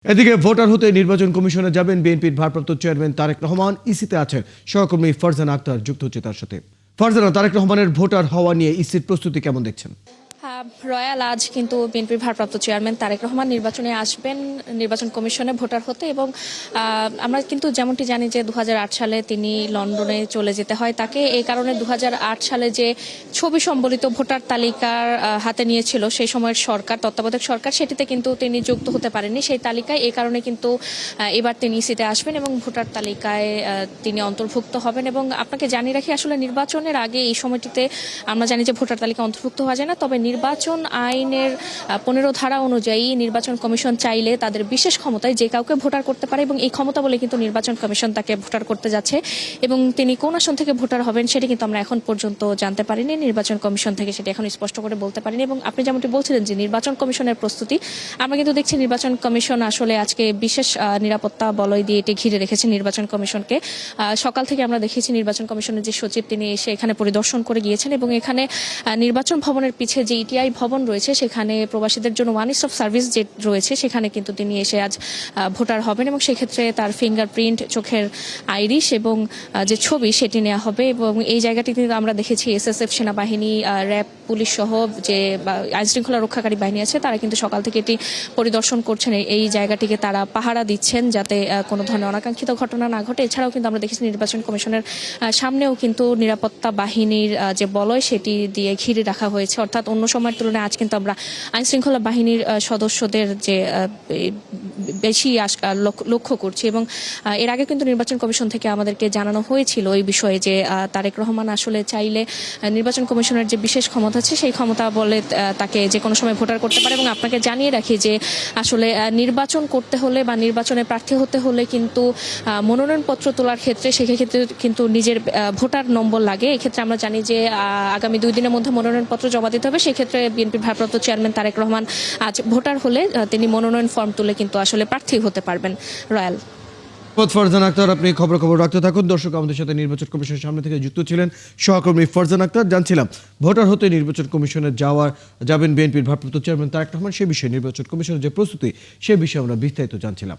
এদিকে ভোটার হতে নির্বাচন কমিশনে যাবেন বিএনপির ভারপ্রাপ্ত চেয়ারম্যান তারেক রহমান। ইসিতে আছেন সহকর্মী ফারজানা আক্তার, যুক্ত হচ্ছে তার সাথে। ফারজানা, তারেক রহমানের ভোটার হওয়া নিয়ে ইসির প্রস্তুতি কেমন দেখছেন? রয়্যাল আজ কিন্তু বিএনপির ভারপ্রাপ্ত চেয়ারম্যান তারেক রহমান নির্বাচনে আসবেন, নির্বাচন কমিশনে ভোটার হতে। এবং আমরা কিন্তু যেমনটি জানি যে 2008 সালে তিনি লন্ডনে চলে যেতে হয় তাকে। এই কারণে 2008 সালে যে ছবি সম্বলিত ভোটার তালিকার হাতে নিয়েছিল সেই সময়ের সরকার, তত্ত্বাবধায়ক সরকার, সেটিতে কিন্তু তিনি যুক্ত হতে পারেননি সেই তালিকায়। এই কারণে কিন্তু এবার তিনি ইসিতে আসবেন এবং ভোটার তালিকায় তিনি অন্তর্ভুক্ত হবেন। এবং আপনাকে জানিয়ে রাখি, আসলে নির্বাচনের আগে এই সময়টিতে আমরা জানি যে ভোটার তালিকা অন্তর্ভুক্ত হওয়া যায় না, তবে নির্বাচন আইনের 15 ধারা অনুযায়ী নির্বাচন কমিশন চাইলে তাদের বিশেষ ক্ষমতায় যে কাউকে ভোটার করতে পারে, এবং এই ক্ষমতা বলে কিন্তু নির্বাচন কমিশন তাকে ভোটার করতে যাচ্ছে। এবং তিনি কোন আসন থেকে ভোটার হবেন সেটি কিন্তু আমরা এখন পর্যন্ত জানতে পারিনি, নির্বাচন কমিশন থেকে সেটি এখন স্পষ্ট করে বলতে পারিনি। এবং আপনি যেমনটি বলছিলেন যে নির্বাচন কমিশনের প্রস্তুতি, আমরা কিন্তু দেখছি নির্বাচন কমিশন আসলে আজকে বিশেষ নিরাপত্তা বলয় দিয়ে এটি ঘিরে রেখেছে নির্বাচন কমিশনকে। সকাল থেকে আমরা দেখেছি নির্বাচন কমিশনের যে সচিব তিনি এসে এখানে পরিদর্শন করে গিয়েছেন, এবং এখানে নির্বাচন ভবনের পিছে যে ইটিআই ভবন রয়েছে সেখানে প্রবাসীদের জন্য ওয়ান স্টপ সার্ভিস যে রয়েছে সেখানে কিন্তু তিনি এসে আজ ভোটার হবেন। এবং সেক্ষেত্রে তার ফিঙ্গারপ্রিন্ট, চোখের আইরিশ এবং যে ছবি সেটি নেওয়া হবে। এবং এই জায়গাটি কিন্তু আমরা দেখেছি এসএসএফ, সেনাবাহিনী, র্যাব, পুলিশ সহ যে আইনশৃঙ্খলা রক্ষাকারী বাহিনী আছে তারা কিন্তু সকাল থেকে এটি পরিদর্শন করছেন। এই জায়গাটিকে তারা পাহারা দিচ্ছেন যাতে কোনো ধরনের অনাকাঙ্ক্ষিত ঘটনা না ঘটে। এছাড়াও কিন্তু আমরা দেখেছি নির্বাচন কমিশনের সামনেও কিন্তু নিরাপত্তা বাহিনীর যে বলয় সেটি দিয়ে ঘিরে রাখা হয়েছে। অর্থাৎ অন্য সময়ের তুলনায় আজ কিন্তু আমরা আইনশৃঙ্খলা বাহিনীর সদস্যদের যে বেশি লক্ষ্য করছি। এবং এর আগে কিন্তু নির্বাচন কমিশন থেকে আমাদেরকে জানানো হয়েছিল এই বিষয়ে যে তারেক রহমান আসলে চাইলে নির্বাচন কমিশনের যে বিশেষ ক্ষমতা আছে সেই ক্ষমতা বলে তাকে যে কোনো সময় ভোটার করতে পারে। এবং আপনাকে জানিয়ে রাখি যে আসলে নির্বাচন করতে হলে বা নির্বাচনে প্রার্থী হতে হলে কিন্তু মনোনয়নপত্র তোলার ক্ষেত্রে সেক্ষেত্রে কিন্তু নিজের ভোটার নম্বর লাগে। এক্ষেত্রে আমরা জানি যে আগামী 2 দিনের মধ্যে মনোনয়নপত্র জমা দিতে হবে। সেক্ষেত্রে বিএনপির ভারপ্রাপ্ত চেয়ারম্যান তারেক রহমান আজ ভোটার হলে তিনি মনোনয়ন ফর্ম তুলে কিন্তু আসলে প্রার্থী হতে পারবেন। রয়্যাল ফারজানা আক্তার, আপনি খবর রাখতে থাকুন। দর্শক, আমাদের সাথে নির্বাচন কমিশনের সামনে থেকে যুক্ত ছিলেন সহকর্মী ফারজানা আক্তার। জানছিলাম ভোটার হতে নির্বাচন কমিশনে যাবেন বিএনপির ভারপ্রাপ্ত চেয়ারম্যান তারেক রহমান, সে বিষয়ে নির্বাচন কমিশনের যে প্রস্তুতি সে বিষয়ে আমরা বিস্তারিত জানছিলাম।